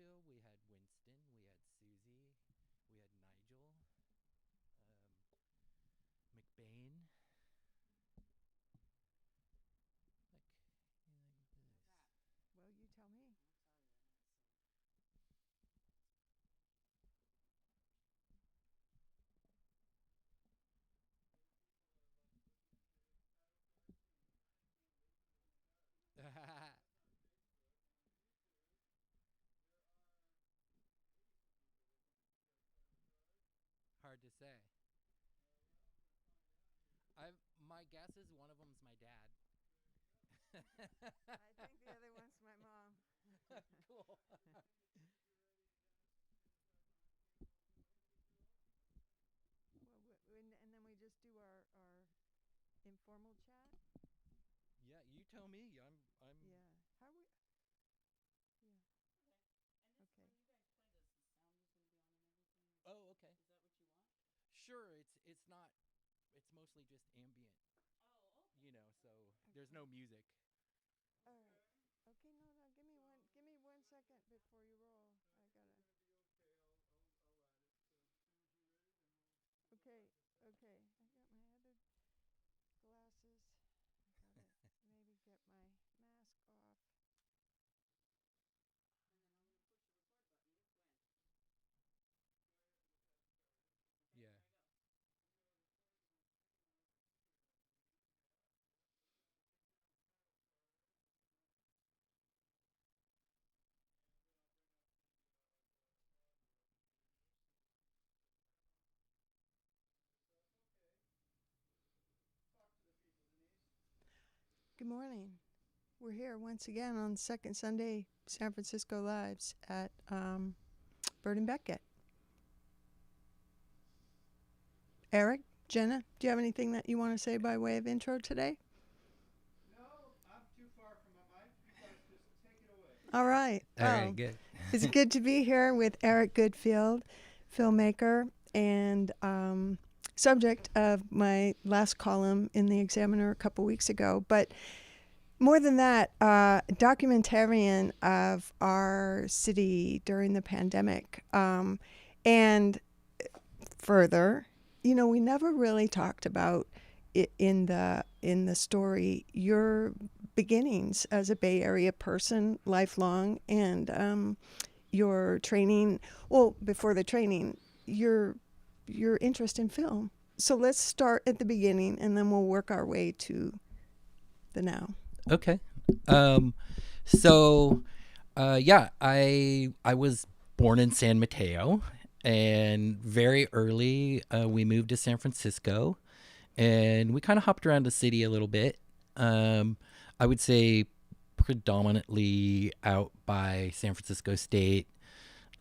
Goodfield, we had Winston, we had Susie, we had Nigel, McBain. Like, this. Well, you tell me. Hard to say. I my guess is one of them's my dad. I think the other one's my mom. Cool. And then we just do our informal chat. Yeah, you tell me. I'm Yeah. How we? Yeah. Okay. Oh, okay. Sure, it's not it's mostly just ambient, so there's no music. All right. Okay. No, no. Give me one. Give me 1 second before you roll. I gotta. Okay. Okay. I got my other glasses. I gotta maybe get my mask off. Yeah. Good morning. We're here once again on Second Sunday San Francisco Lives at Bird and Beckett. Eric, Jenna, do you have anything that you want to say by way of intro today? No, I'm too far from my mic. You guys just take it away. All right. All right, good. It's good to be here with Eric Goodfield, filmmaker and subject of my last column in the Examiner a couple weeks ago. But more than that, documentarian of our city during the pandemic. And further, we never really talked about it in the story, your beginnings as a Bay Area person, lifelong, and your training. Well, before the training, your interest in film. So let's start at the beginning, and then we'll work our way to the now. Okay. So yeah, I was born in San Mateo, and very early we moved to San Francisco, and we kind of hopped around the city a little bit. I would say predominantly out by San Francisco State.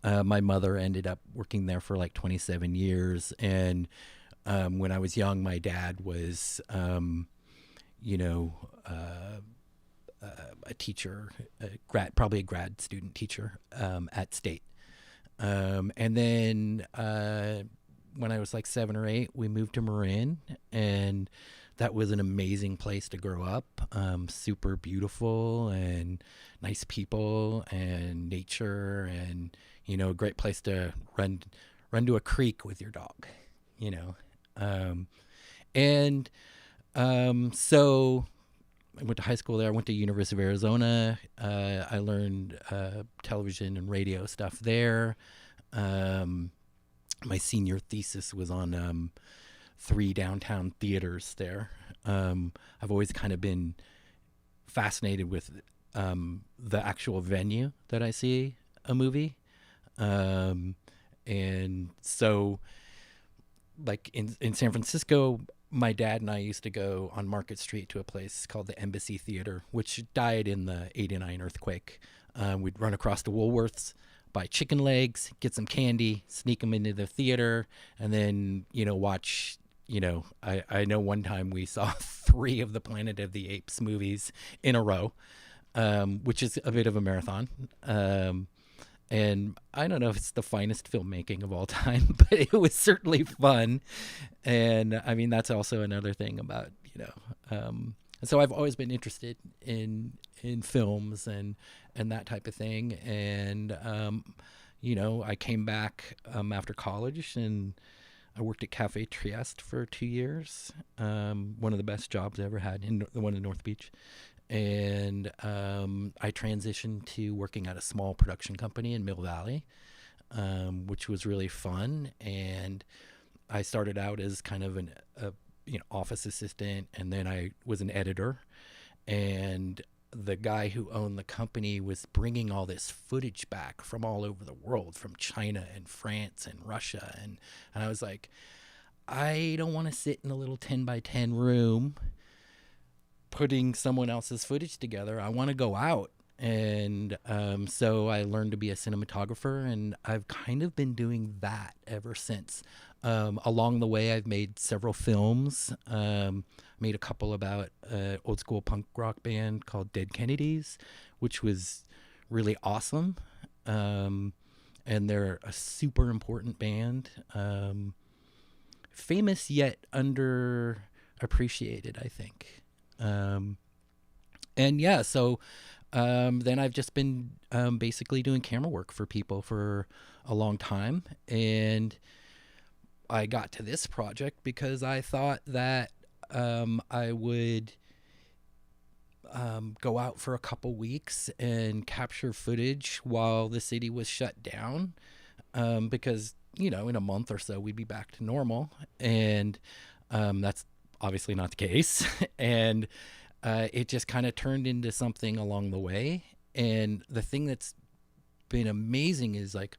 My mother ended up working there for like 27 years, and when I was young, my dad was a teacher, probably a grad student teacher at State. And then when I was like 7 or 8, we moved to Marin, and that was an amazing place to grow up. Super beautiful and nice people and nature, and a great place to run to a creek with your dog. So I went to high school there. I went to University of Arizona. I learned television and radio stuff there. My senior thesis was on 3 downtown theaters there. I've always kind of been fascinated with the actual venue that I see a movie. And so, like in San Francisco, my dad and I used to go on Market Street to a place called the Embassy Theater, which died in the '89 earthquake. We'd run across the Woolworths, buy chicken legs, get some candy, sneak them into the theater, and then, watch, I know one time we saw 3 of the Planet of the Apes movies in a row, which is a bit of a marathon. And I don't know if it's the finest filmmaking of all time, but it was certainly fun. And I mean, that's also another thing about, And so I've always been interested in films and that type of thing. And I came back after college, and I worked at Cafe Trieste for 2 years. One of the best jobs I ever had, the one in North Beach. And I transitioned to working at a small production company in Mill Valley, which was really fun. And I started out as kind of an office assistant, and then I was an editor. And the guy who owned the company was bringing all this footage back from all over the world, from China and France and Russia. And I was like, I don't want to sit in a little 10 by 10 room putting someone else's footage together. I want to go out. And so I learned to be a cinematographer, and I've kind of been doing that ever since. Along the way, I've made several films. Made a couple about an old school punk rock band called Dead Kennedys, which was really awesome. And they're a super important band. Famous yet underappreciated, I think. So then I've just been basically doing camera work for people for a long time. And I got to this project because I thought that I would go out for a couple weeks and capture footage while the city was shut down, because, in a month or so we'd be back to normal. And that's obviously not the case. And it just kind of turned into something along the way. And the thing that's been amazing is like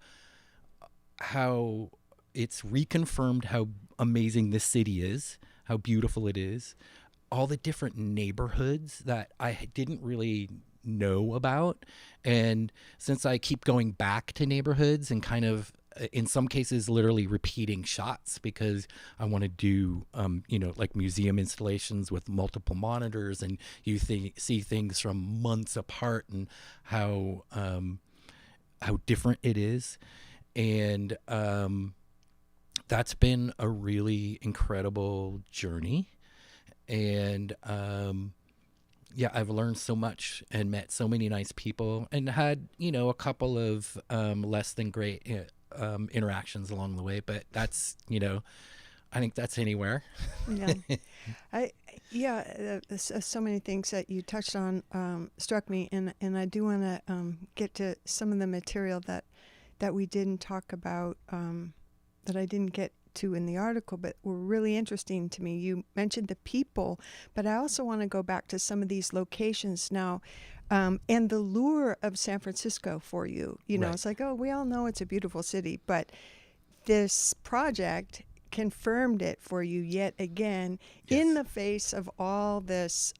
how it's reconfirmed how amazing this city is, how beautiful it is, all the different neighborhoods that I didn't really know about. And since I keep going back to neighborhoods and kind of, in some cases, literally repeating shots, because I want to do, like museum installations with multiple monitors, and you see things from months apart and how different it is. And that's been a really incredible journey. And I've learned so much and met so many nice people, and had, a couple of less than great interactions along the way. But that's, I think that's anywhere. So many things that you touched on struck me, and I do want to get to some of the material that we didn't talk about, that I didn't get to in the article, but were really interesting to me. You mentioned the people, but I also want to go back to some of these locations now, and the lure of San Francisco for you. Right. It's like, oh, we all know it's a beautiful city, but this project confirmed it for you yet again, Yes. in the face of all this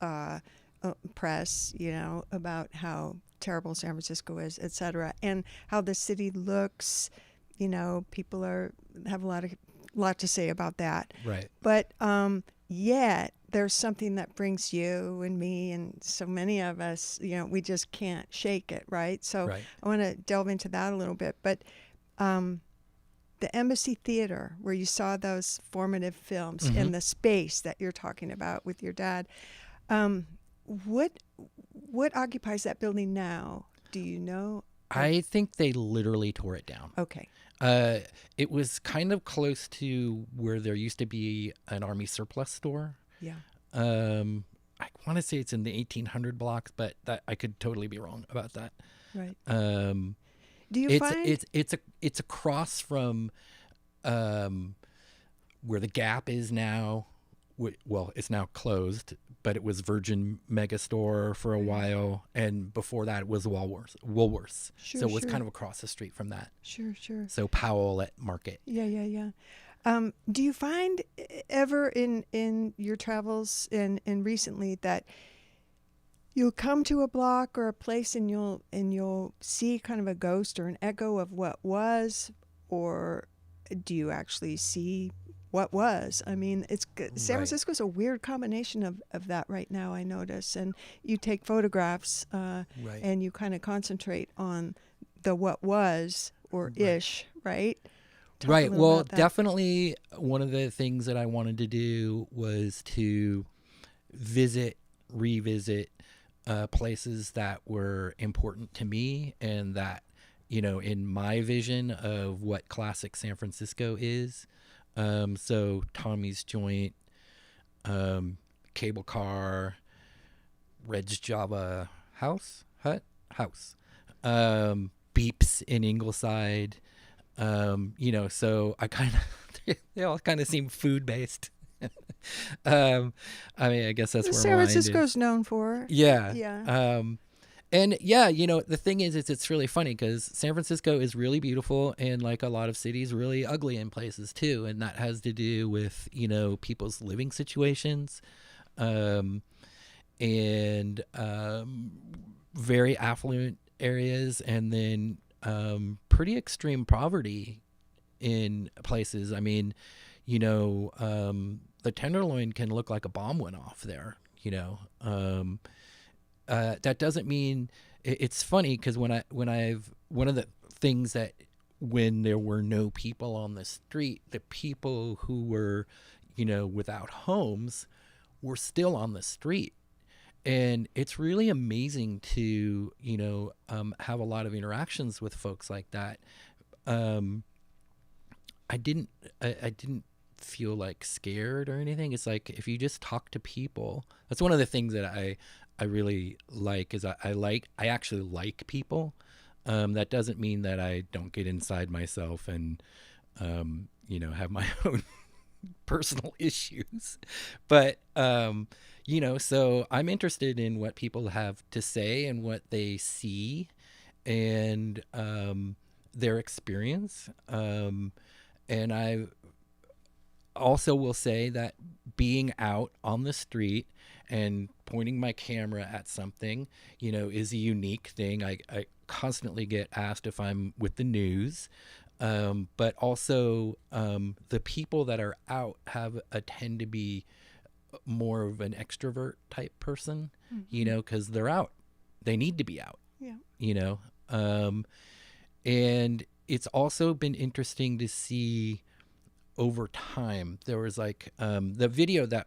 press, about how terrible San Francisco is, etc., and how the city looks. People have a lot to say about that. Right. But yet there's something that brings you and me and so many of us, we just can't shake it, right? So Right. I want to delve into that a little bit. But the Embassy Theater, where you saw those formative films, Mm-hmm. and the space that you're talking about with your dad, what occupies that building now? Do you know? I think they literally tore it down. Okay. It was kind of close to where there used to be an Army surplus store. Yeah. I want to say it's in the 1800 blocks, but that I could totally be wrong about that. Right. Do you find it's across from where the Gap is now. Well, it's now closed, but it was Virgin Megastore for a while, and before that it was Woolworths. So it was kind of across the street from that. Sure. So Powell at Market. Yeah. Do you find ever in your travels and recently that you'll come to a block or a place and you'll see kind of a ghost or an echo of what was, or do you actually see what was? I mean, San Francisco's a weird combination of that right now, I notice. And you take photographs and you kind of concentrate on the what was or ish, right? Right. Well, definitely one of the things that I wanted to do was to visit revisit places that were important to me and that, in my vision of what classic San Francisco is. So Tommy's Joint, Cable Car, Red's Java House, Beeps in Ingleside. So I kind of, they all kind of seem food based. I mean, I guess that's where San Francisco's known for. Yeah. Yeah. And yeah, the thing is it's really funny because San Francisco is really beautiful and like a lot of cities really ugly in places too. And that has to do with, people's living situations, and very affluent areas, and then pretty extreme poverty in places. I mean, the Tenderloin can look like a bomb went off there, that doesn't mean it's funny because one of the things that when there were no people on the street, the people who were, without homes were still on the street. And it's really amazing to, have a lot of interactions with folks like that. I didn't feel like scared or anything. It's like if you just talk to people, that's one of the things that I really like is I actually like people. That doesn't mean that I don't get inside myself and have my own personal issues, but so I'm interested in what people have to say and what they see and their experience, and I also will say that being out on the street and pointing my camera at something, is a unique thing. I constantly get asked if I'm with the news, but also the people that are out tend to be more of an extrovert type person, because they're out. They need to be out. Yeah. And it's also been interesting to see over time. There was like the video that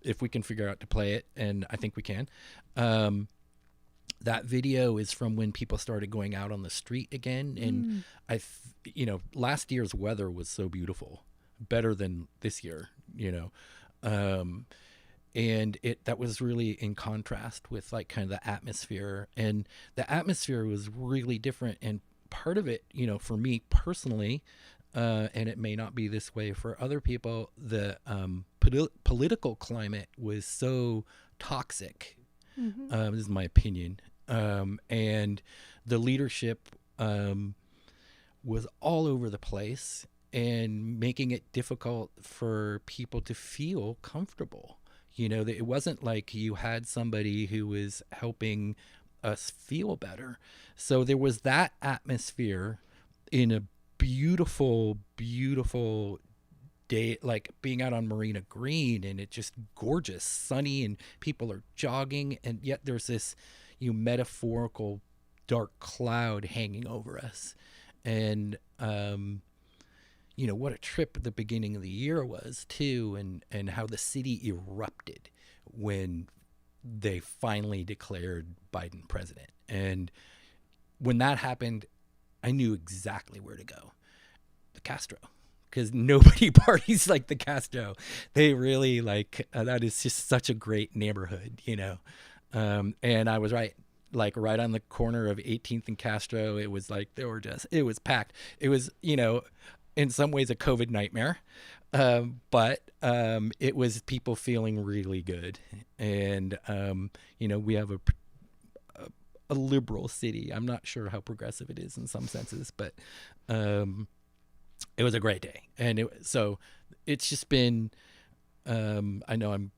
if we can figure out to play it, and I think we can, that video is from when people started going out on the street again. And last year's weather was so beautiful, better than this year, and that was really in contrast with like kind of the atmosphere, and the atmosphere was really different. And part of it, for me personally, and it may not be this way for other people, the political climate was so toxic. This is my opinion. And the leadership was all over the place and making it difficult for people to feel comfortable. It wasn't like you had somebody who was helping us feel better. So there was that atmosphere in a beautiful, beautiful day, like being out on Marina Green, and it's just gorgeous, sunny, and people are jogging, and yet there's this metaphorical dark cloud hanging over us. And what a trip at the beginning of the year was too, and how the city erupted when they finally declared Biden president. And when that happened, I knew exactly where to go. The Castro. Because nobody parties like the Castro. They really that is just such a great neighborhood, and I was right. Like right on the corner of 18th and Castro, it was like it was packed. It was, in some ways a COVID nightmare, but it was people feeling really good. And, we have a liberal city. I'm not sure how progressive it is in some senses, but it was a great day. And so it's just been, I know I'm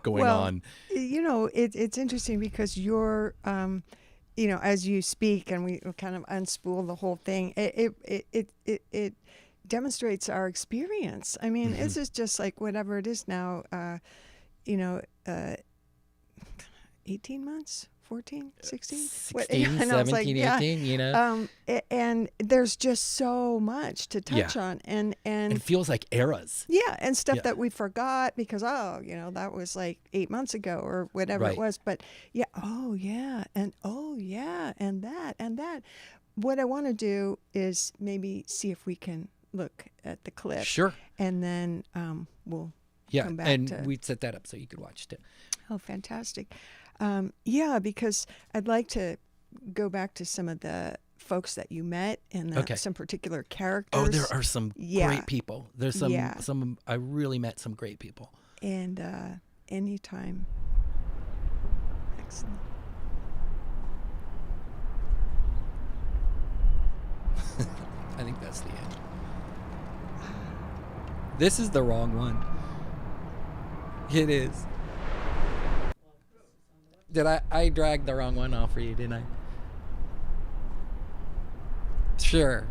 going on. It's interesting because you're, as you speak and we kind of unspool the whole thing, it demonstrates our experience. I mean, this is just like whatever it is now, 18 months, 14, 16? 16, And I was 17, like, 18, you know? And there's just so much to touch on. And It feels like eras. yeah, and stuff Yeah. that we forgot because, that was like 8 months ago or whatever Right. it was. But yeah, and that. What I want to do is maybe see if we can look at the clip. Sure. And then we'll Yeah, come back and to... we'd set that up so you could watch it. Oh, fantastic. Yeah, because I'd like to go back to some of the folks that you met and some particular characters. Oh, there are some great people. There's some I really met some great people. And anytime. Excellent. I think that's the end. This is the wrong one. It is. Did I dragged the wrong one off for you, didn't I? Sure.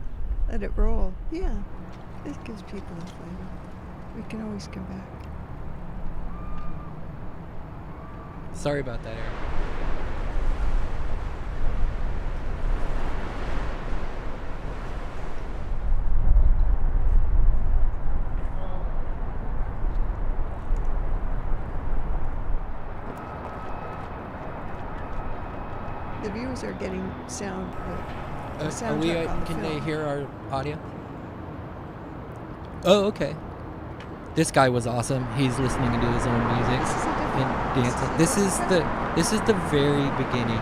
Let it roll. Yeah. This gives people a flavor. We can always come back. Sorry about that, Eric. The viewers are getting sound. Are soundtrack we? on the Can film. they hear our audio? Oh, okay. This guy was awesome. He's listening to his own music and dancing. This is the very beginning.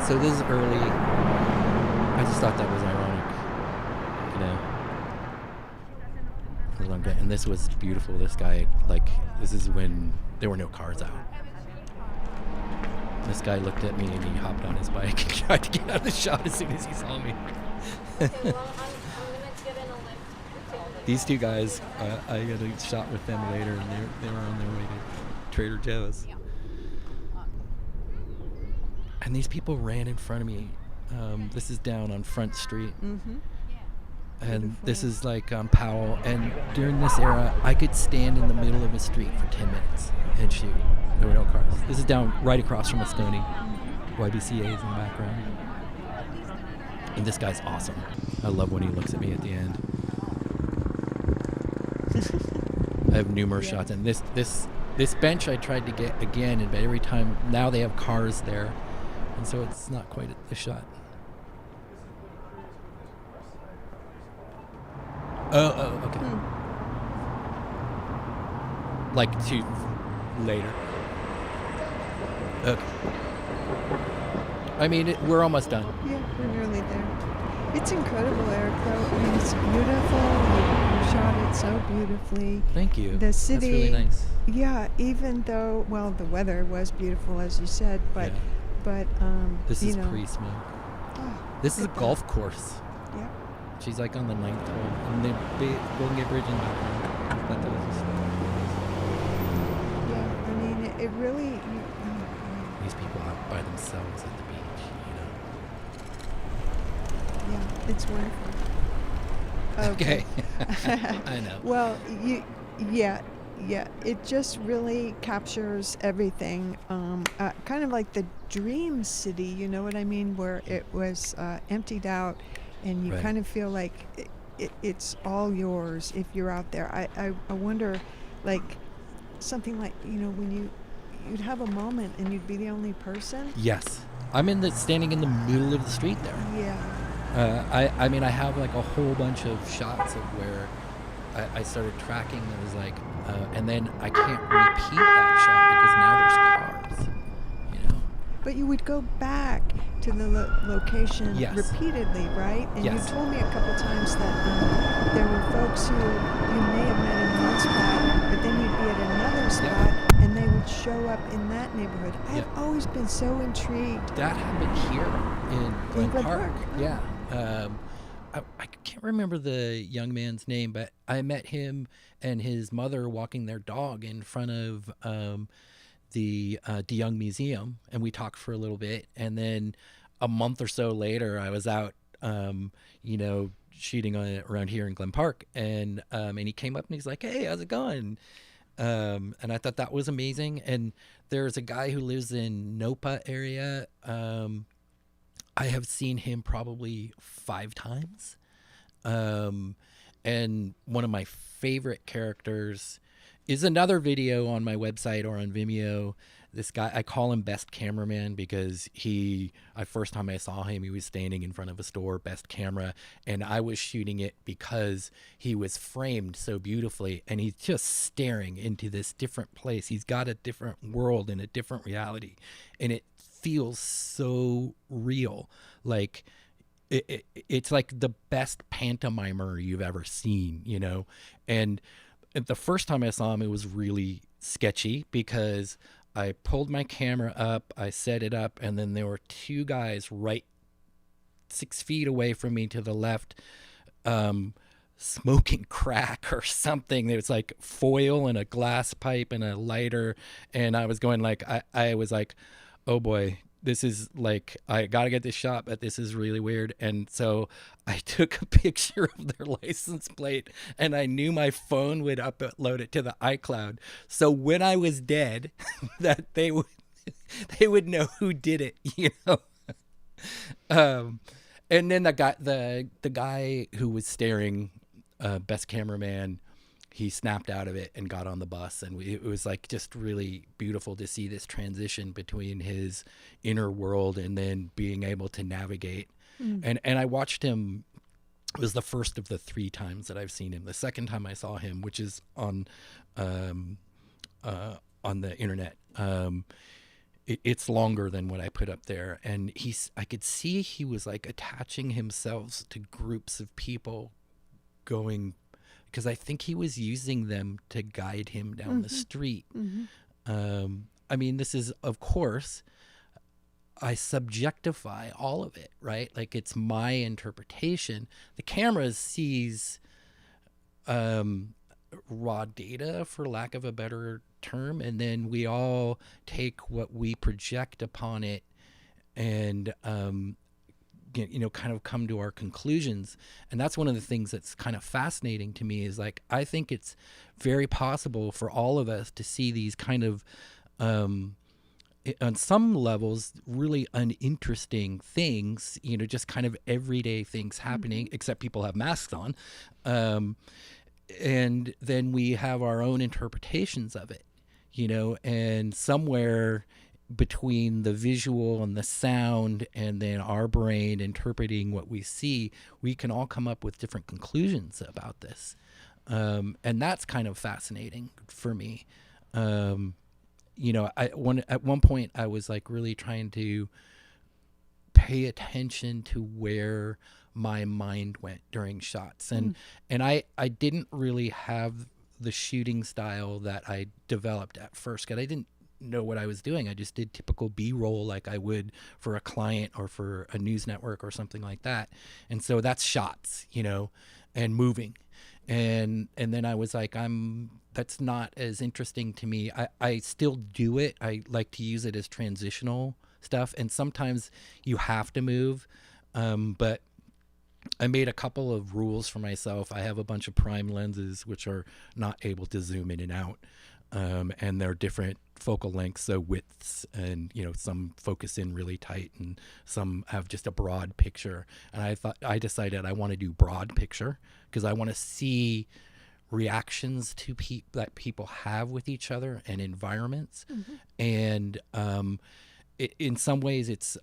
So this is early. I just thought that was ironic, you know. And this was beautiful. This guy, this is when there were no cars out. This guy looked at me and he hopped on his bike and tried to get out of the shot as soon as he saw me. These two guys, I got a shot with them later, and they were on their way to Trader Joe's. And these people ran in front of me. This is down on Front Street. Mm-hmm. And Beautiful. this is like on Powell. And during this era, I could stand in the middle of a street for 10 minutes and shoot. There were no cars. This is down right across from Moscone. YBCA is in the background. And this guy's awesome. I love when he looks at me at the end. I have numerous shots. And this bench I tried to get again, but every time, now they have cars there. And so it's not quite a shot. Oh, okay. Like two later. Okay. I mean, we're almost done. Yeah, we're nearly there. It's incredible, Eric, though. I mean, it's beautiful. You shot it so beautifully. Thank you. The city. That's really nice. Yeah, even though, well, the weather was beautiful, as you said, but, This is you know. pre-smoke. Oh, This is a look at golf course. that. Yeah. She's like on the 9th hole. And the Golden Gate Bridge in the background. That was Yeah, I mean, it really. these people out by themselves at the beach, Yeah, it's wonderful. Okay. I know. Well, yeah, it just really captures everything. Kind of like the dream city, you know what I mean, where it was emptied out, and you Right. kind of feel like it's all yours if you're out there. I wonder, like something like, when you'd have a moment and you'd be the only person. Yes. I'm standing in the middle of the street there. Yeah. I mean, I have like a whole bunch of shots of where I started tracking. It was like, and then I can't repeat that shot because now there's cars, But you would go back to the location Yes. repeatedly, right? And Yes. you told me a couple times that there were folks who you may have met in one spot, but then you'd be at another spot, and they would show up in that neighborhood. I've always been so intrigued. That happened here in Glen Glen Park. Park, oh. Yeah. I can't remember the young man's name, but I met him and his mother walking their dog in front of the DeYoung Museum, and we talked for a little bit. And then a month or so later, I was out, shooting around here in Glen Park, and he came up and he's like, "Hey, how's it going?" And I thought that was amazing. And there's a guy who lives in Nopa area. I have seen him probably 5 times. And one of my favorite characters is another video on my website or on Vimeo. This guy, I call him Best Cameraman because first time I saw him, he was standing in front of a store, Best Camera, and I was shooting it because he was framed so beautifully, and he's just staring into this different place. He's got a different world and a different reality, and it feels so real. Like, it's like the best pantomimer you've ever seen, you know? And the first time I saw him, it was really sketchy because I pulled my camera up, I set it up, and then there were 2 guys right 6 feet away from me to the left, smoking crack or something. It was like foil and a glass pipe and a lighter. And I was going like, I was like, oh boy, this is like, I got to get this shot, but this is really weird. And so I took a picture of their license plate, and I knew my phone would upload it to the iCloud. So when I was dead, that they would know who did it, you know? And then the guy who was staring, Best Cameraman, he snapped out of it and got on the bus, and it was like just really beautiful to see this transition between his inner world and then being able to navigate. And I watched him. It was the first of the 3 times that I've seen him. The second time I saw him, which is on the internet, it's longer than what I put up there, and I could see he was like attaching himself to groups of people going, because I think he was using them to guide him down the street. I mean, this is, of course, I subjectify all of it, right? Like, it's my interpretation. The camera sees raw data, for lack of a better term, and then we all take what we project upon it and kind of come to our conclusions. And that's one of the things that's kind of fascinating to me, is like, I think it's very possible for all of us to see these kind of on some levels really uninteresting things, just kind of everyday things happening, except people have masks on, and then we have our own interpretations of it, and somewhere between the visual and the sound and then our brain interpreting what we see, we can all come up with different conclusions about this. And that's kind of fascinating for me. At one point I was like really trying to pay attention to where my mind went during shots. And I didn't really have the shooting style that I developed at first, because I didn't know what I was doing. I just did typical B-roll like I would for a client or for a news network or something like that. And so that's shots, and moving. And then I was like, that's not as interesting to me. I still do it. I like to use it as transitional stuff. And sometimes you have to move. But I made a couple of rules for myself. I have a bunch of prime lenses, which are not able to zoom in and out. And they're different focal lengths, so widths, and some focus in really tight and some have just a broad picture. And I decided I want to do broad picture because I want to see reactions to that people have with each other and environments. And in some ways it's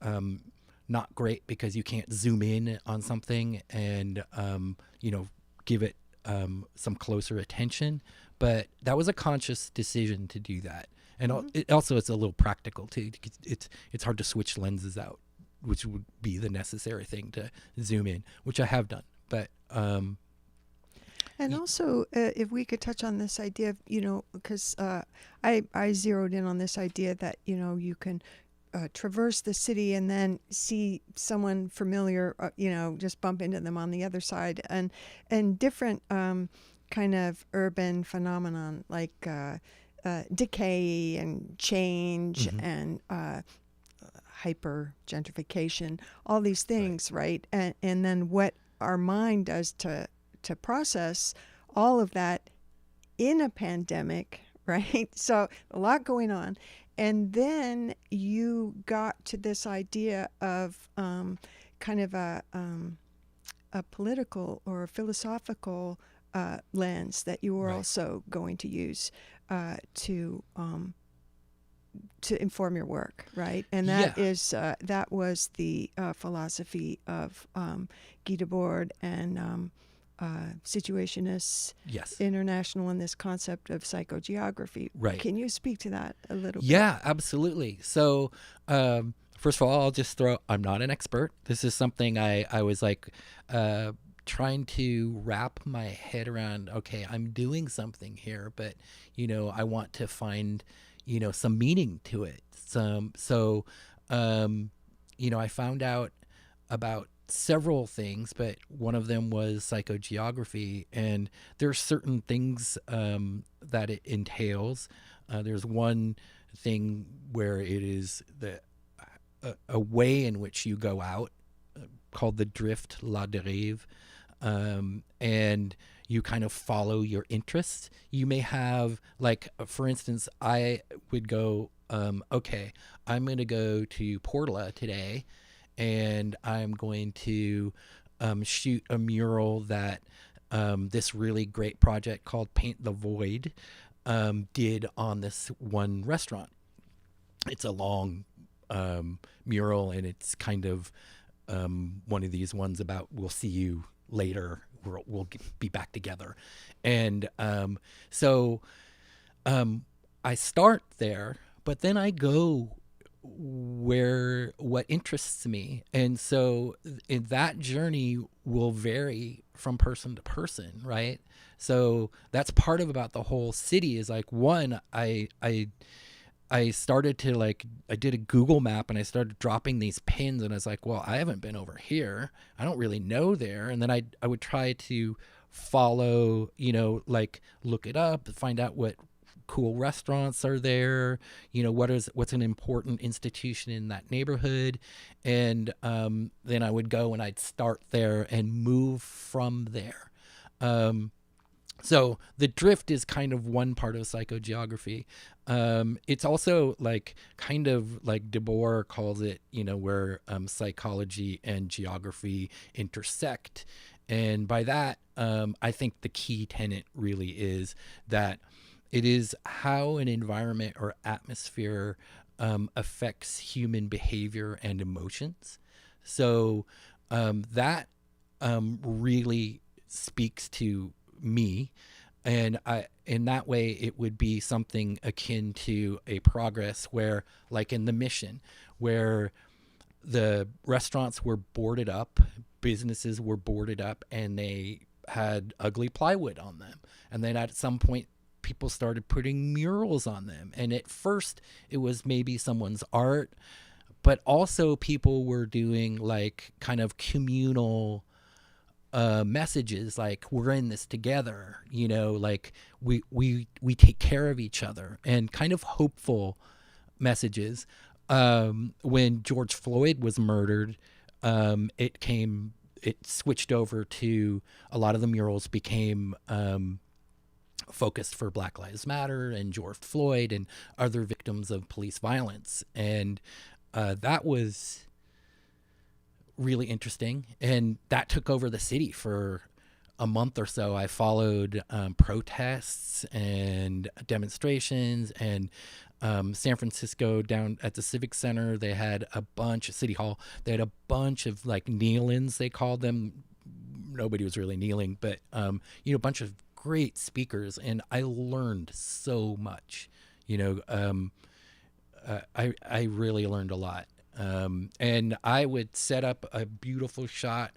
not great because you can't zoom in on something and give it some closer attention. But that was a conscious decision to do that. And also it's a little practical too. It's hard to switch lenses out, which would be the necessary thing to zoom in, which I have done. But and also, if we could touch on this idea of, because I zeroed in on this idea that, you can traverse the city and then see someone familiar, just bump into them on the other side, and different kind of urban phenomenon like decay and change and hyper gentrification, all these things, right? And then what our mind does to process all of that in a pandemic, right? So a lot going on. And then you got to this idea of kind of a political or a philosophical lens that you were Right. also going to use to inform your work, right? And Yeah. that was the philosophy of Guy Debord and Situationists Yes. International and this concept of psychogeography. Right. Can you speak to that a little bit? Yeah, absolutely. So, first of all, I'll just throw, I'm not an expert. This is something I was like trying to wrap my head around. Okay, I'm doing something here, but, I want to find, some meaning to it. I found out about several things, but one of them was psychogeography, and there's certain things that it entails. There's one thing where it is a way in which you go out, called the drift, la dérive, and you kind of follow your interests. You may have, like, for instance, I would go, okay, I'm going to go to Portla today, and I'm going to shoot a mural that this really great project called Paint the Void did on this one restaurant. It's a long mural, and it's kind of one of these ones about we'll see you later, we'll be back together. And so I start there, but then I go where what interests me, and so in that journey will vary from person to person, right? So that's part of about the whole city is like, one, I started to, like, I did a Google map and I started dropping these pins, and I was like, well, I haven't been over here, I don't really know there. And then I would try to follow, like, look it up, find out what cool restaurants are there, what's an important institution in that neighborhood. And then I would go and I'd start there and move from there. So the drift is kind of one part of psychogeography. It's also like kind of like Debord calls it, where psychology and geography intersect. And by that, I think the key tenet really is that it is how an environment or atmosphere affects human behavior and emotions. So that really speaks to me. And in that way, it would be something akin to a progress where, like in The Mission, where the restaurants were boarded up, businesses were boarded up, and they had ugly plywood on them. And then at some point, people started putting murals on them. And at first, it was maybe someone's art, but also people were doing like kind of communal messages, like we're in this together, like we take care of each other, and kind of hopeful messages. When George Floyd was murdered, it switched over to a lot of the murals became focused for Black Lives Matter and George Floyd and other victims of police violence. And that was really interesting. And that took over the city for a month or so. I followed protests and demonstrations, and San Francisco down at the Civic Center, they had a bunch of City Hall. They had a bunch of like kneel-ins, they called them. Nobody was really kneeling, but a bunch of great speakers, and I learned so much. I really learned a lot. And I would set up a beautiful shot,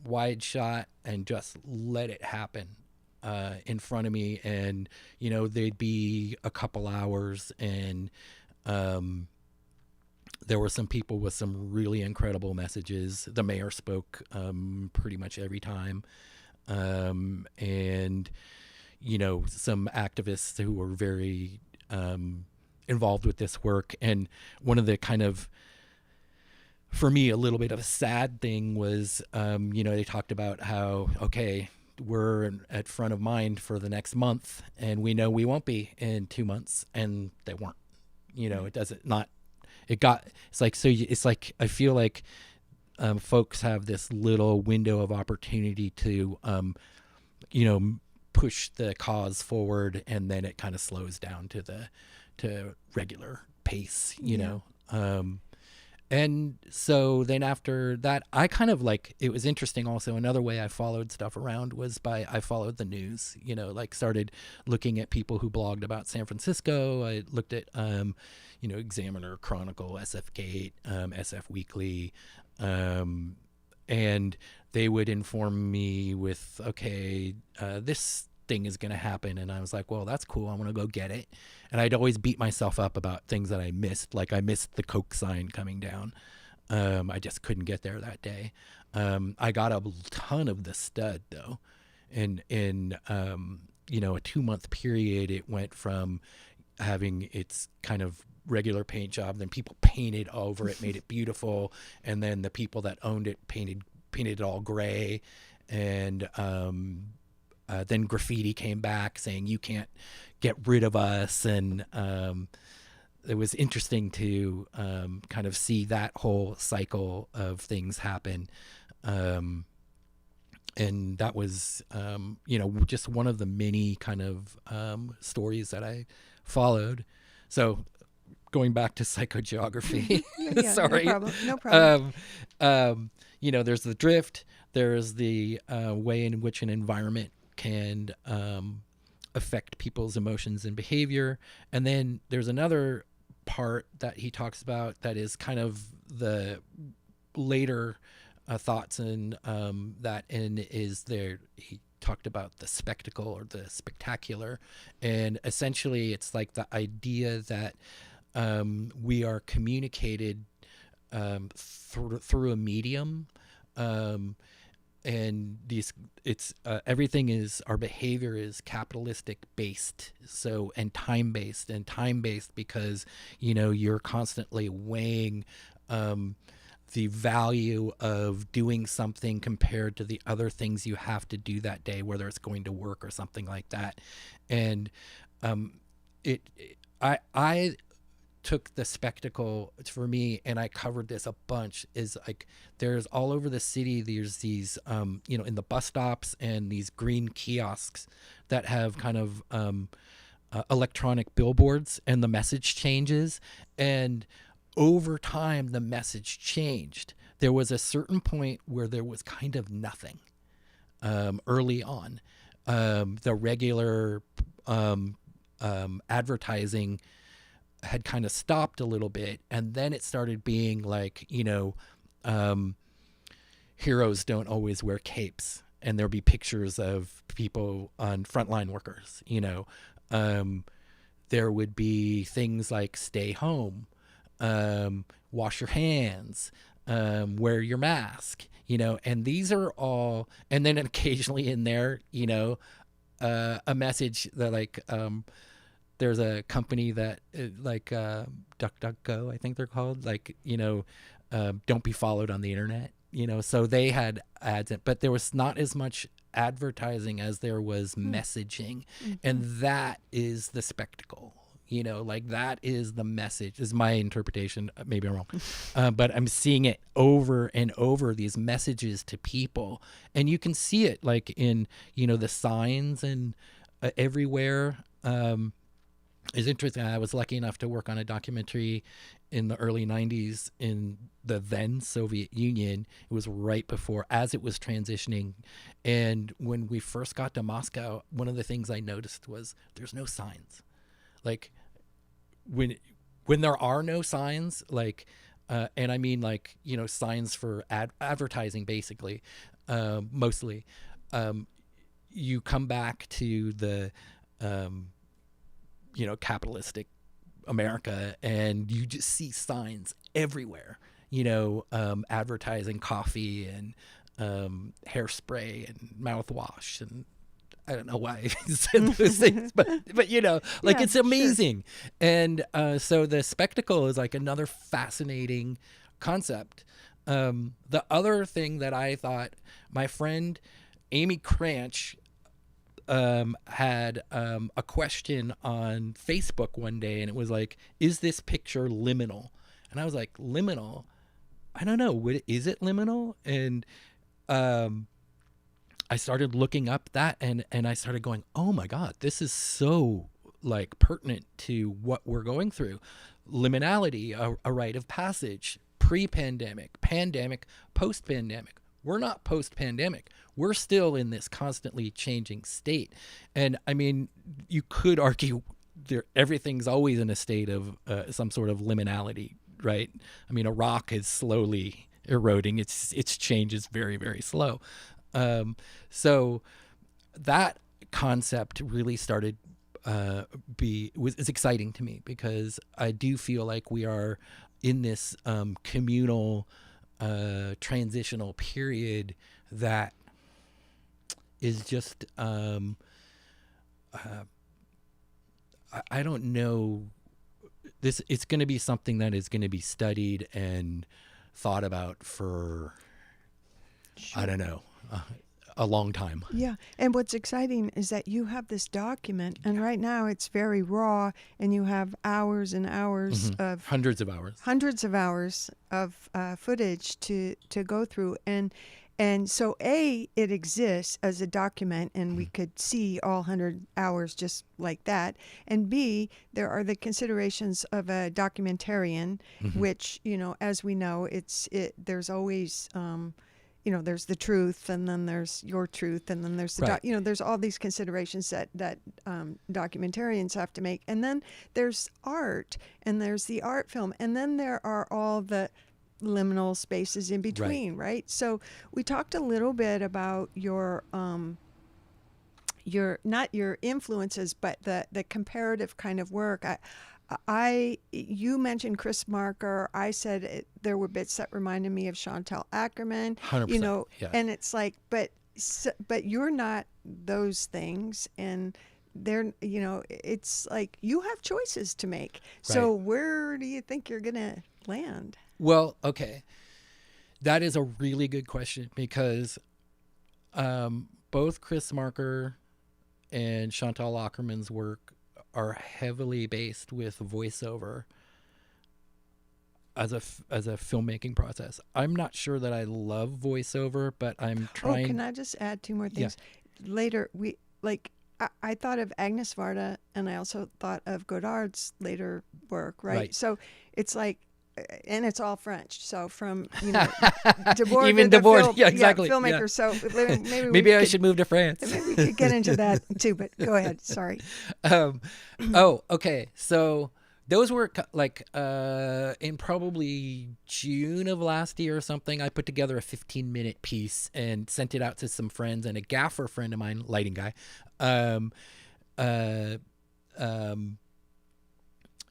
wide shot, and just let it happen in front of me. And, they'd be a couple hours, and there were some people with some really incredible messages. The mayor spoke pretty much every time. And, some activists who were very involved with this work. And one of the kind of, for me, a little bit of a sad thing was, they talked about how, okay, we're at front of mind for the next month, and we know we won't be in 2 months, and they weren't. It doesn't not. It got. It's like it's like I feel like folks have this little window of opportunity to push the cause forward, and then it kind of slows down to regular pace. And so then after that, I kind of it was interesting also. Another way I followed stuff around was I followed the news, started looking at people who blogged about San Francisco. I looked at, Examiner, Chronicle, SF Gate, SF Weekly, and they would inform me with, okay, this thing is going to happen. And I was like, well, that's cool. I want to go get it. And I'd always beat myself up about things that I missed. Like I missed the Coke sign coming down. I just couldn't get there that day. I got a ton of the stud though. And in a 2-month period, it went from having its kind of regular paint job, then people painted over it, made it beautiful. And then the people that owned it painted it all gray. And, then graffiti came back saying you can't get rid of us, and it was interesting to kind of see that whole cycle of things happen, and that was just one of the many kind of stories that I followed. So going back to psychogeography, sorry, no problem. There's the drift, there's the way in which an environment can affect people's emotions and behavior. And then there's another part that he talks about that is kind of the later thoughts, and he talked about the spectacle or the spectacular. And essentially it's like the idea that we are communicated through a medium, and everything is, our behavior is capitalistic based, and time based because you're constantly weighing the value of doing something compared to the other things you have to do that day, whether it's going to work or something like that. And I took the spectacle for me, and I covered this a bunch, is like there's all over the city, there's these in the bus stops and these green kiosks that have kind of electronic billboards, and the message changes, and over time the message changed. There was a certain point where there was kind of nothing early on. The regular advertising had kind of stopped a little bit, and then it started being like, heroes don't always wear capes, and there'll be pictures of people on frontline workers. There would be things like stay home, wash your hands, wear your mask, and these are all, and then occasionally in there, a message that there's a company that DuckDuckGo, I think they're called, don't be followed on the internet, so they had ads, but there was not as much advertising as there was messaging. Mm-hmm. And that is the spectacle, that is the message, is my interpretation. Maybe I'm wrong. But I'm seeing it over and over, these messages to people, and you can see it in, the signs and everywhere. It's interesting. I was lucky enough to work on a documentary in the early 90s in the then Soviet Union. It was right before, as it was transitioning. And when we first got to Moscow, one of the things I noticed was there's no signs. When there are no signs, and I mean signs for advertising, basically, mostly, you come back to the, capitalistic America, and you just see signs everywhere, advertising coffee and hairspray and mouthwash, and I don't know why I said those things, but it's amazing. Sure. And so the spectacle is another fascinating concept. The other thing that I thought, my friend Amy Cranch had a question on Facebook one day, and it was like, is this picture liminal? And I was like, liminal? I don't know. Is it liminal? And I started looking up that, and I started going, oh my God, this is so like pertinent to what we're going through. Liminality, a rite of passage, pre-pandemic, pandemic, post-pandemic. We're not post-pandemic. We're still in this constantly changing state. And I mean, you could argue everything's always in a state of some sort of liminality, right? I mean, a rock is slowly eroding. Its change is very, very slow. So that concept really started is exciting to me, because I do feel like we are in this communal transitional period that is just I don't know, it's going to be something that is going to be studied and thought about for I don't know a long time. Yeah, and what's exciting is that you have this document, and right now it's very raw, and you have hours and hours of hundreds of hours of footage to go through, and so it exists as a document, and we could see all 100 hours just like that, and B, there are the considerations of a documentarian, which, you know, as we know, there's always there's the truth, and then there's your truth, and then there's the there's all these considerations that documentarians have to make, and then there's art, and there's the art film, and then there are all the liminal spaces in between, right? So we talked a little bit about your not your influences, but the comparative kind of work. You mentioned Chris Marker. I said there were bits that reminded me of Chantal Ackerman. 100%, yeah. And it's like, but you're not those things, and they're, it's like you have choices to make. Right. So where do you think you're gonna land? Well, okay, that is a really good question, because both Chris Marker and Chantal Ackerman's work are heavily based with voiceover as a filmmaking process. I'm not sure that I love voiceover, but I'm trying. Oh, can I just add two more things? Yeah. Later, I thought of Agnes Varda, and I also thought of Godard's later work, right? So it's like, and it's all French. So from, Debord, even Debord, exactly. Filmmaker. Yeah. So maybe I should move to France. Maybe we could get into that too. But go ahead. Sorry. Okay. So those were like in probably June of last year or something. I put together a 15-minute piece and sent it out to some friends, and a gaffer friend of mine, lighting guy.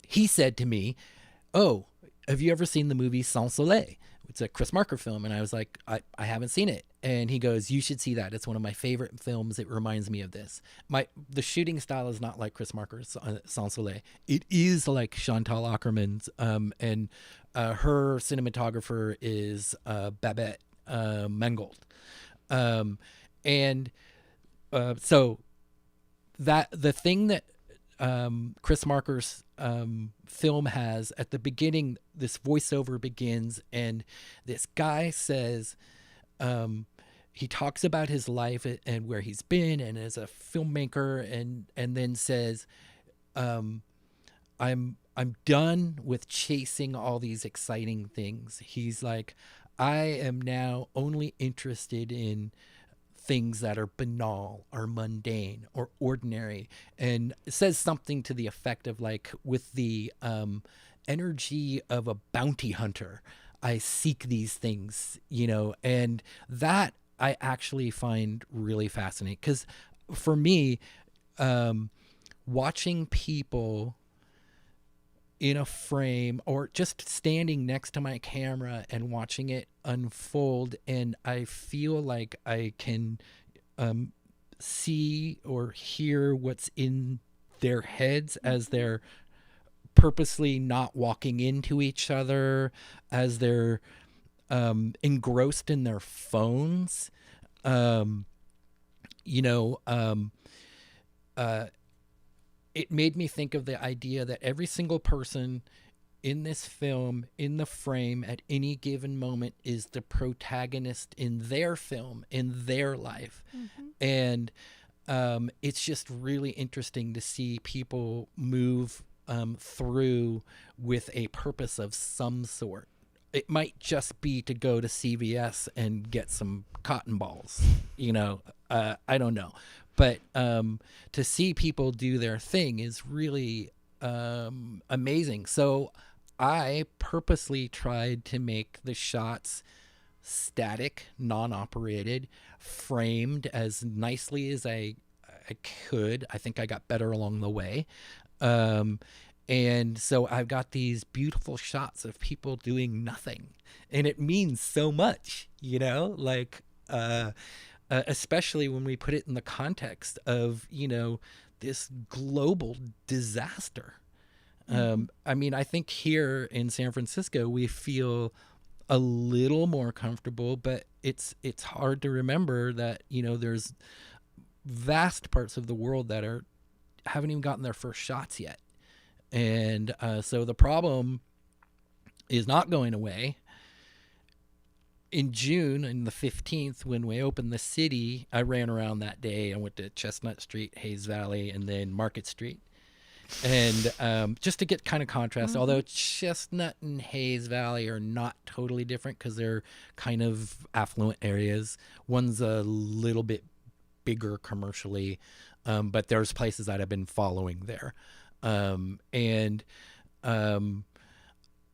He said to me, "Oh, have you ever seen the movie Soleil? It's a Chris Marker film." And I was like, I haven't seen it. And he goes, "You should see that. It's one of my favorite films. It reminds me of this." The shooting style is not like Chris Marker's Soleil. It is like Chantal Ackerman's, and her cinematographer is Beckett, Mangold. So that the thing that Chris Marker's film has at the beginning, this voiceover begins, and this guy says, he talks about his life and where he's been and as a filmmaker, and then says, I'm done with chasing all these exciting things. He's like, I am now only interested in things that are banal or mundane or ordinary, and it says something to the effect of like, with the energy of a bounty hunter, I seek these things, and that I actually find really fascinating, because for me, watching people in a frame or just standing next to my camera and watching it unfold, and I feel like I can see or hear what's in their heads as they're purposely not walking into each other, as they're engrossed in their phones. you know, it made me think of the idea that every single person in this film, in the frame, at any given moment, is the protagonist in their film, in their life. And it's just really interesting to see people move through with a purpose of some sort. It might just be to go to CVS and get some cotton balls, you know, I don't know. But to see people do their thing is really amazing. So I purposely tried to make the shots static, non-operated, framed as nicely as I could. I think I got better along the way. And so I've got these beautiful shots of people doing nothing. And it means so much, you know, like, especially when we put it in the context of, you know, this global disaster. I mean, I think here in San Francisco, we feel a little more comfortable, but it's hard to remember that, you know, there's vast parts of the world that haven't even gotten their first shots yet. And so the problem is not going away. In June, on the 15th, when we opened the city, I ran around that day. I went to Chestnut Street, Hayes Valley, and then Market Street. And just to get kind of contrast, although Chestnut and Hayes Valley are not totally different because they're kind of affluent areas. One's a little bit bigger commercially, but there's places that I've been following there. And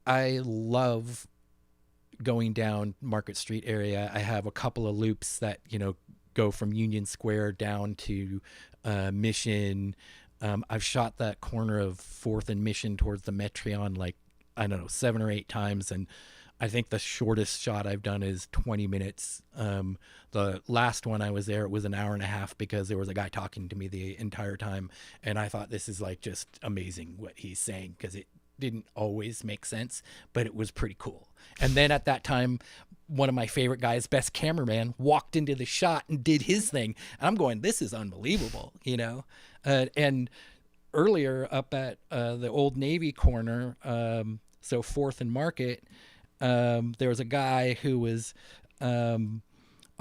I love going down Market Street area. I have a couple of loops that, you know, go from Union Square down to Mission. I've shot that corner of 4th and Mission towards the Metreon like, I don't know, 7 or 8 times. And I think the shortest shot I've done is 20 minutes. The last one I was there, it was an hour and a half because there was a guy talking to me the entire time. And I thought, this is like just amazing what he's saying, because it didn't always make sense, but it was pretty cool. And then at that time, one of my favorite guys, best cameraman, walked into the shot and did his thing. And I'm going, this is unbelievable, you know? And earlier up at the Old Navy corner, so 4th and Market, there was a guy who was a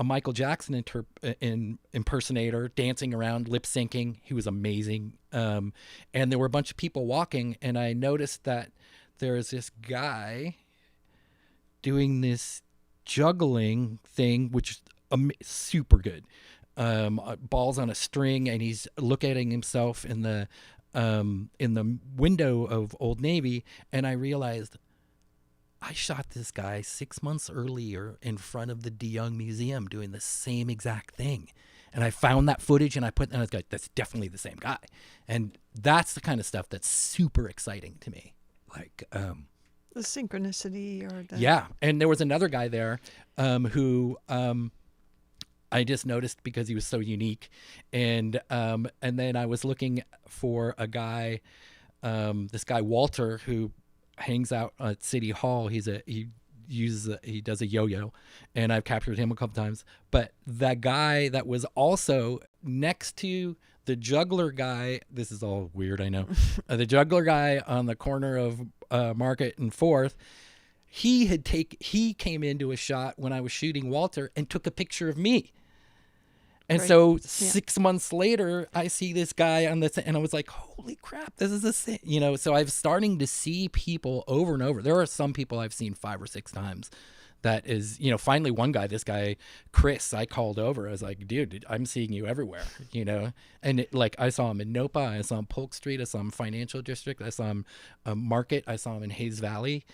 Michael Jackson impersonator, dancing around, lip syncing. He was amazing. And there were a bunch of people walking, and I noticed that there's this guy doing this juggling thing, which is super good. Balls on a string, and he's looking at himself in the window of Old Navy, and I realized I shot this guy 6 months earlier in front of the DeYoung Museum doing the same exact thing. And I found that footage, and I was like, that's definitely the same guy. And that's the kind of stuff that's super exciting to me. Like, the synchronicity or the... Yeah. And there was another guy there who I just noticed because he was so unique. And then I was looking for a guy, this guy Walter, who hangs out at City Hall. He does a yo-yo, and I've captured him a couple times. But that guy that was also next to the juggler guy, this is all weird, I know. The juggler guy on the corner of Market and 4th, he came into a shot when I was shooting Walter and took a picture of me. And Right. so Yeah. 6 months later, I see this guy on the, and I was like, holy crap, this is a thing, you know? So I'm starting to see people over and over. There are some people I've seen 5 or 6 times. That is, you know, finally one guy, this guy, Chris, I called over. I was like, dude, I'm seeing you everywhere, you know? And I saw him in Nopa, I saw him Polk Street, I saw him Financial District, I saw him Market, I saw him in Hayes Valley.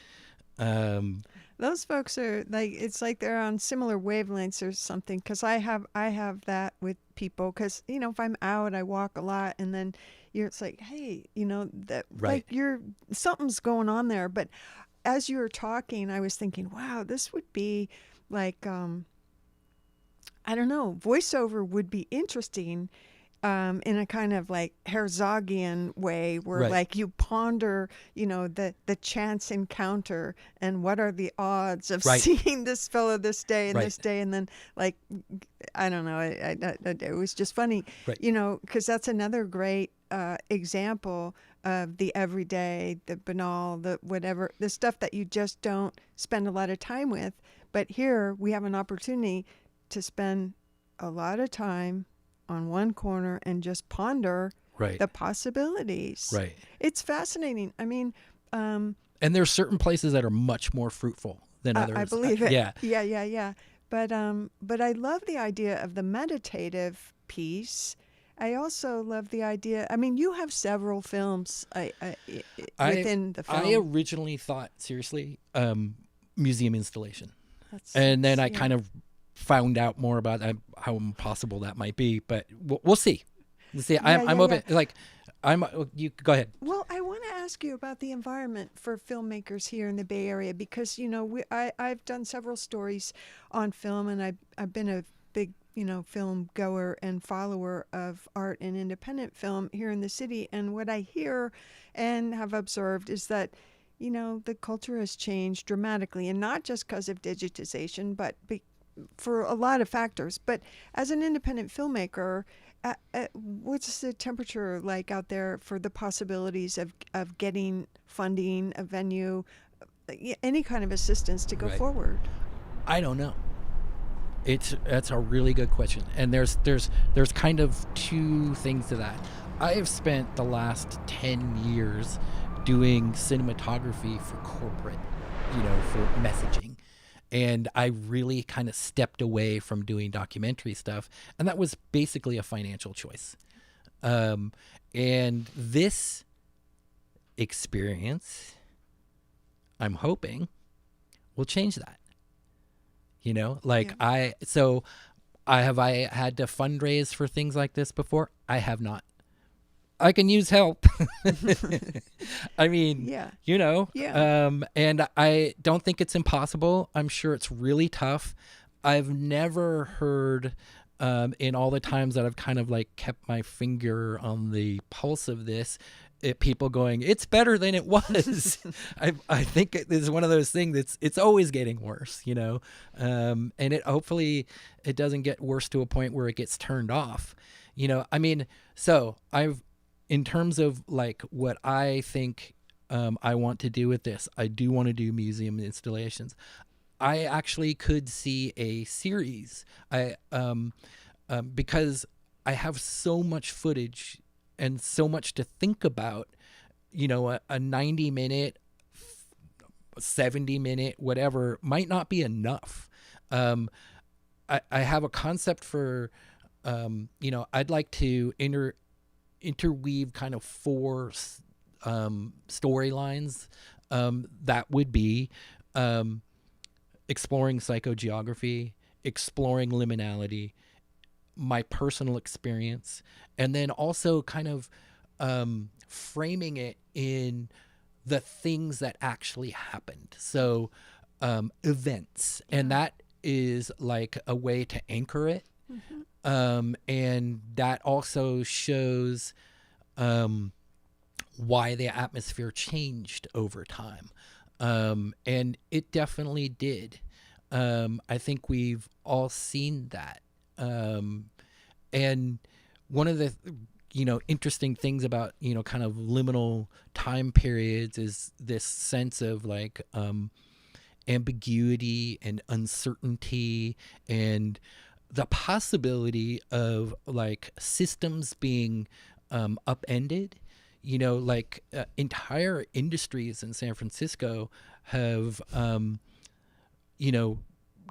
Those folks are like, it's like they're on similar wavelengths or something. Because I have that with people. Because, you know, if I'm out, I walk a lot, and then it's like, hey, you know, that Right. like something's going on there. But as you were talking, I was thinking, wow, this would be like, I don't know, voiceover would be interesting in a kind of like Herzogian way, where Right. like you ponder, the chance encounter and what are the odds of Right. seeing this fellow this day and Right. this day, and then like I don't know, it was just funny, Right. because that's another great example of the everyday, the banal, the whatever, the stuff that you just don't spend a lot of time with. But here we have an opportunity to spend a lot of time on one corner and just ponder Right. the possibilities. Right. It's fascinating. I mean, And there's certain places that are much more fruitful than others. I believe it. Yeah. Yeah. But I love the idea of the meditative piece. I also love the idea. I mean, you have several films within the film. I originally thought, seriously, museum installation. That's- And then I yeah. kind of found out more about how impossible that might be, but we'll see. We'll see. I'm yeah, open. Like, you go ahead. Well, I want to ask you about the environment for filmmakers here in the Bay Area, because I've done several stories on film, and I've been a big film goer and follower of art and independent film here in the city. And what I hear and have observed is that the culture has changed dramatically, and not just because of digitization, but for a lot of factors. But as an independent filmmaker, what's the temperature like out there for the possibilities of getting funding, a venue, any kind of assistance to go Right. forward? I don't know. That's a really good question, and there's kind of two things to that. I have spent the last 10 years doing cinematography for corporate, for messaging. And I really kind of stepped away from doing documentary stuff. And that was basically a financial choice. And this experience, I'm hoping, will change that. I had to fundraise for things like this before? I have not. I can use help. I mean, Yeah. And I don't think it's impossible. I'm sure it's really tough. I've never heard, in all the times that I've kind of like kept my finger on the pulse of this, people going, it's better than it was. I think it is one of those things it's always getting worse, and hopefully it doesn't get worse to a point where it gets turned off. I mean, so in terms of like what I think I want to do with this, I do want to do museum installations. I actually could see a series. Because I have so much footage and so much to think about. A 90-minute, 70-minute, whatever might not be enough. I have a concept for, I'd like to interweave kind of 4 storylines. That would be exploring psychogeography, exploring liminality, my personal experience, and then also kind of framing it in the things that actually happened. So events, and that is like a way to anchor it. Mm-hmm. And that also shows why the atmosphere changed over time. And it definitely did. I think we've all seen that. And one of the, interesting things about, kind of liminal time periods is this sense of like ambiguity and uncertainty, and the possibility of like systems being upended. Entire industries in San Francisco have,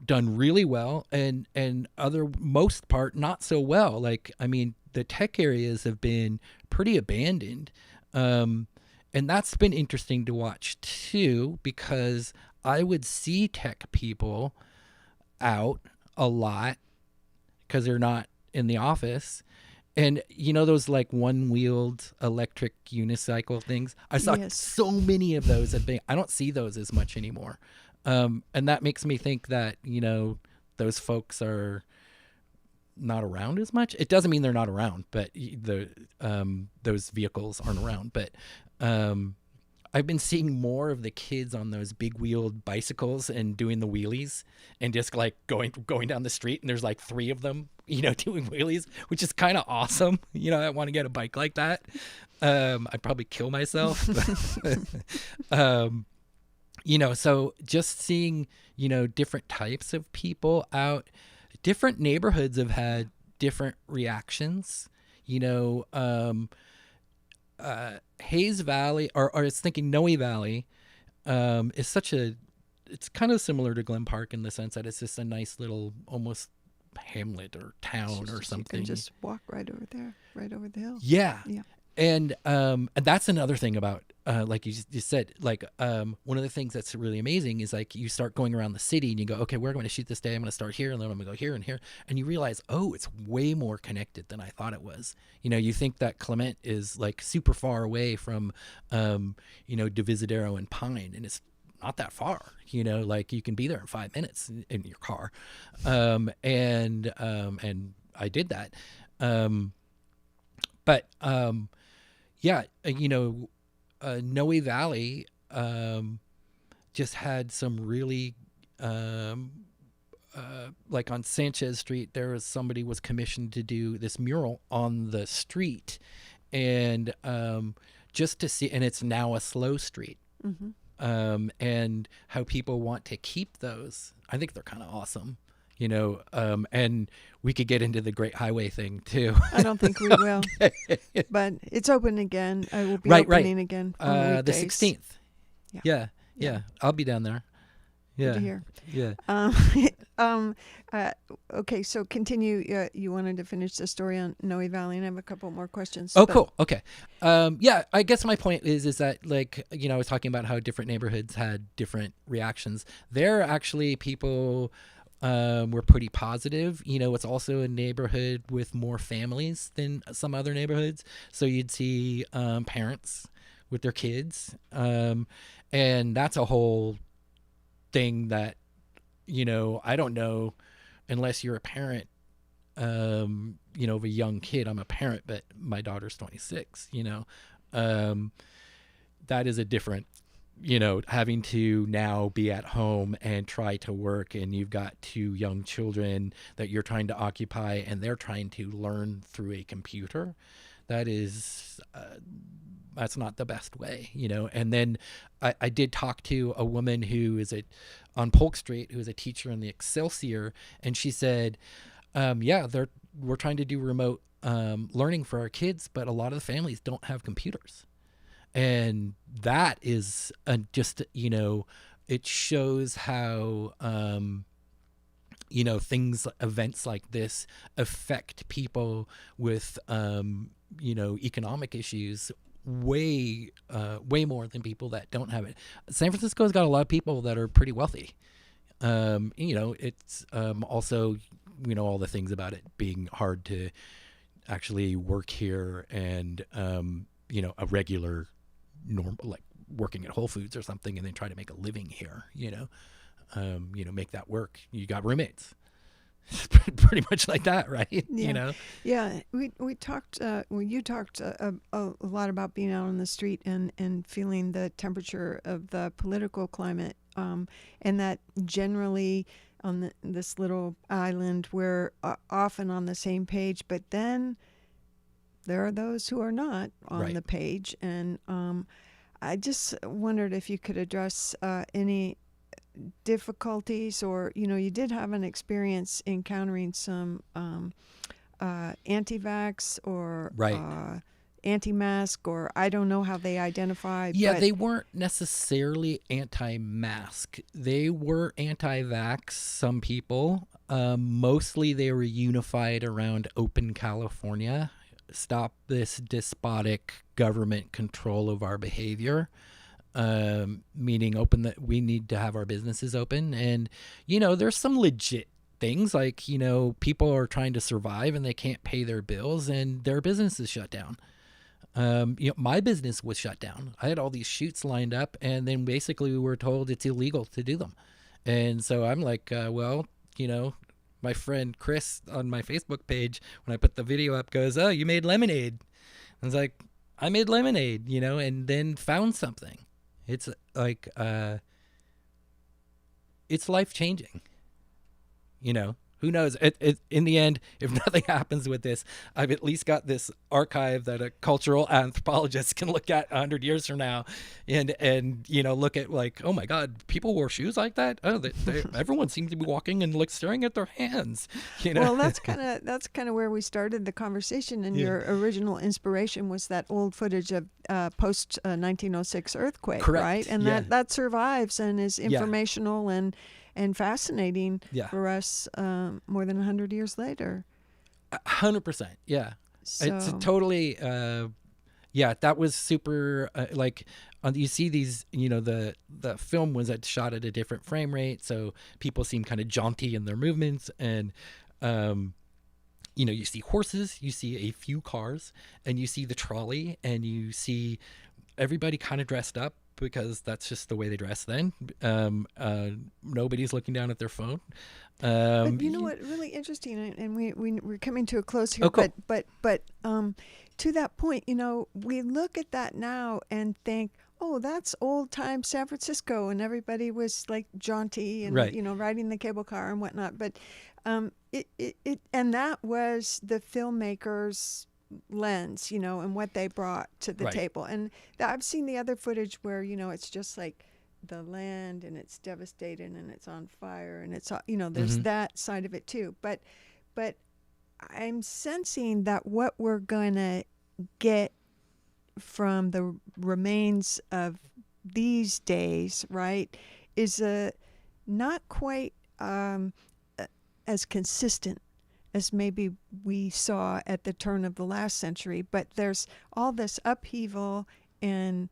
done really well, and most part not so well. Like, I mean, the tech areas have been pretty abandoned. And that's been interesting to watch too, because I would see tech people out a lot because they're not in the office. And those like one-wheeled electric unicycle things? I saw so many of those. I don't see those as much anymore. And that makes me think that, those folks are not around as much. It doesn't mean they're not around, but those vehicles aren't around. But I've been seeing more of the kids on those big wheeled bicycles and doing the wheelies and just like going down the street, and there's like 3 of them, doing wheelies, which is kind of awesome. I want to get a bike like that. I'd probably kill myself. So just seeing, different types of people out, different neighborhoods have had different reactions, Hayes Valley, or I was thinking Noe Valley, is it's kind of similar to Glen Park in the sense that it's just a nice little almost hamlet or town or something. You can just walk right over there, right over the hill. Yeah. Yeah. And that's another thing about, like you said, like one of the things that's really amazing is like you start going around the city and you go, okay, where am I going to shoot this day? I'm going to start here, and then I'm going to go here and here. And you realize, oh, it's way more connected than I thought it was. You think that Clement is like super far away from, Divisadero and Pine, and it's not that far, like you can be there in 5 minutes in your car. And I did that. Noe Valley just had some really, like on Sanchez Street, somebody was commissioned to do this mural on the street, and just to see, and it's now a slow street. Mm-hmm. And how people want to keep those. I think they're kind of awesome. And we could get into the Great Highway thing too. I don't think we will, but it's open again. I will be opening again on the weekdays. 16th. Yeah. I'll be down there. Yeah. Good to hear. Yeah. Okay, so continue. You wanted to finish the story on Noe Valley, and I have a couple more questions. Oh, cool. Okay. I guess my point is that, like, I was talking about how different neighborhoods had different reactions. There actually people were pretty positive. It's also a neighborhood with more families than some other neighborhoods. So you'd see parents with their kids. And that's a whole thing that, I don't know unless you're a parent, of a young kid. I'm a parent, but my daughter's 26, that is a different, having to now be at home and try to work, and you've got 2 young children that you're trying to occupy, and they're trying to learn through a computer. That is, that's not the best way, And then I did talk to a woman who is on Polk Street, who is a teacher in the Excelsior, and she said, we're trying to do remote learning for our kids, but a lot of the families don't have computers. And that is just, it shows how, events like this affect people with, economic issues way more than people that don't have it. San Francisco's got a lot of people that are pretty wealthy. It's also, all the things about it being hard to actually work here, and, a regular normal, like working at Whole Foods or something, and then try to make a living here, make that work. You got roommates. Pretty much like that, right? Yeah. Yeah. We talked, you talked a lot about being out on the street and feeling the temperature of the political climate, and that generally on this little island we're often on the same page, but then there are those who are not on the page. And I just wondered if you could address any difficulties, or you did have an experience encountering some anti-vax or anti-mask, or I don't know how they identify. Yeah, but they weren't necessarily anti-mask. They were anti-vax, some people. Mostly they were unified around Open California. Stop this despotic government control of our behavior. Meaning open that we need to have our businesses open. And, there's some legit things like, people are trying to survive and they can't pay their bills and their business is shut down. My business was shut down. I had all these shoots lined up, and then basically we were told it's illegal to do them. And so I'm like, my friend Chris on my Facebook page, when I put the video up, goes, "Oh, you made lemonade." I was like, "I made lemonade," and then found something. It's like, it's life changing. Who knows? In the end, if nothing happens with this, I've at least got this archive that a cultural anthropologist can look at 100 years from now, and look at like, oh my God, people wore shoes like that. Oh, everyone seems to be walking and staring at their hands. Well, that's kind of where we started the conversation. And your original inspiration was that old footage of post 1906 earthquake, Correct. right? And that survives and is informational and fascinating for us more than 100 years later. 100%. Yeah. So. It's a totally, that was super, you see these, the film was shot at a different frame rate. So people seem kind of jaunty in their movements. And, you see horses, you see a few cars, and you see the trolley, and you see everybody kind of dressed up, because that's just the way they dress then. Nobody's looking down at their phone. But you know what? Really interesting, and we're coming to a close here. Oh, cool. But to that point, we look at that now and think, oh, that's old time San Francisco, and everybody was like jaunty and right. Riding the cable car and whatnot. But it and that was the filmmakers' lens, and what they brought to the right. table. And I've seen the other footage where, it's just like the land and it's devastated and it's on fire and it's, there's that side of it too. But I'm sensing that what we're going to get from the remains of these days, right, is not quite as consistent as maybe we saw at the turn of the last century. But there's all this upheaval and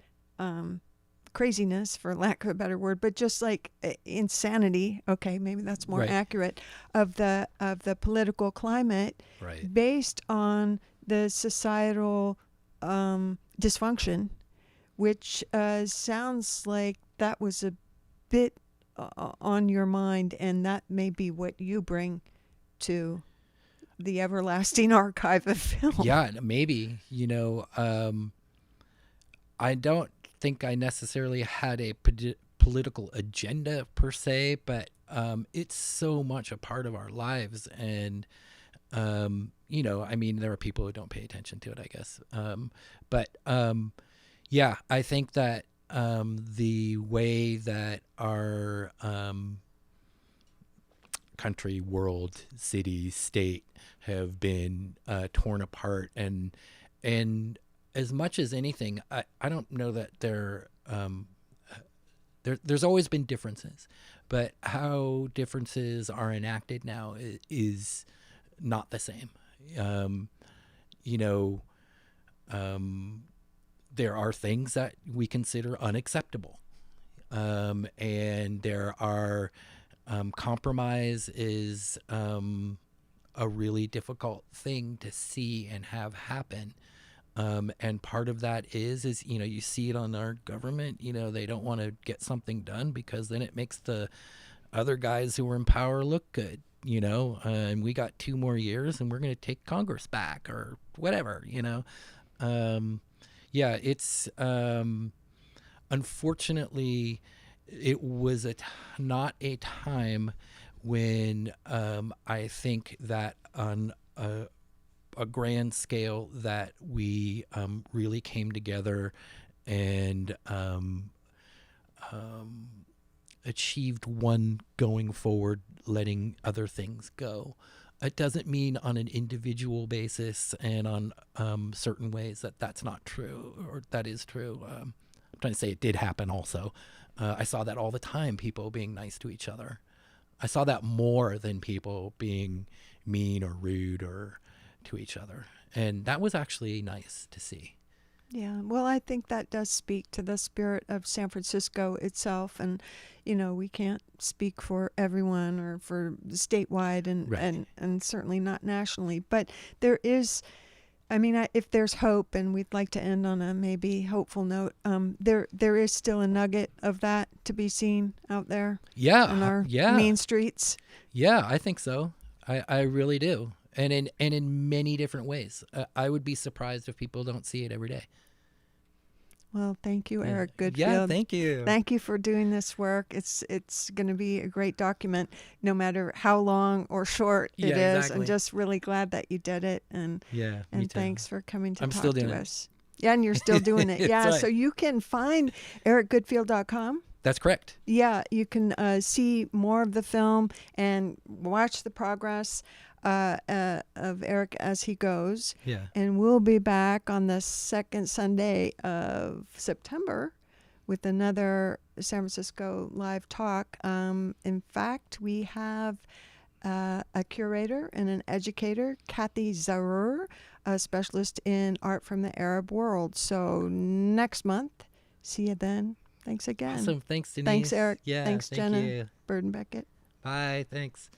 craziness, for lack of a better word, but just like insanity, okay, maybe that's more right. accurate, of the political climate right. based on the societal dysfunction, which sounds like that was a bit on your mind, and that may be what you bring to the everlasting archive of film. Yeah, maybe. I don't think I necessarily had a political agenda per se, but it's so much a part of our lives. And, there are people who don't pay attention to it, I guess. I think that the way that our country, world, city, state have been torn apart, and as much as anything, I don't know that there's always been differences, but how differences are enacted now is not the same. There are things that we consider unacceptable, and there are compromise is a really difficult thing to see and have happen. And part of that is you see it on our government, they don't want to get something done because then it makes the other guys who are in power look good, and we got 2 more years and we're going to take Congress back or whatever, it's unfortunately it was not a time when I think that on a grand scale that we really came together and achieved one going forward, letting other things go. It doesn't mean on an individual basis and on certain ways that's not true, or that is true. I'm trying to say it did happen also. I saw that all the time, people being nice to each other. I saw that more than people being mean or rude or to each other. And that was actually nice to see. Yeah, well, I think that does speak to the spirit of San Francisco itself. And, we can't speak for everyone or for statewide and, right. and certainly not nationally. But there is, if there's hope, and we'd like to end on a maybe hopeful note, there is still a nugget of that to be seen out there on our mean streets. Yeah, I think so. I really do. And in many different ways. I would be surprised if people don't see it every day. Well, thank you, Eric Goodfield. Yeah, thank you. Thank you for doing this work. It's going to be a great document, no matter how long or short it is. Exactly. I'm just really glad that you did it, and Yeah, me too. thanks for coming to I'm talk still doing to it. us. Yeah, and you're still doing it. That's Yeah, right. so you can find ericgoodfield.com. That's correct. Yeah, you can see more of the film and watch the progress of Eric as he goes. Yeah. And we'll be back on the second Sunday of September with another San Francisco live talk. In fact, we have a curator and an educator, Kathy Zarer, a specialist in art from the Arab world. So next month, see you then. Thanks again. Awesome. Thanks, Denise. Thanks, Eric. Yeah. Thanks, thank Jenna. you. Bird and Beckett. Bye. Thanks.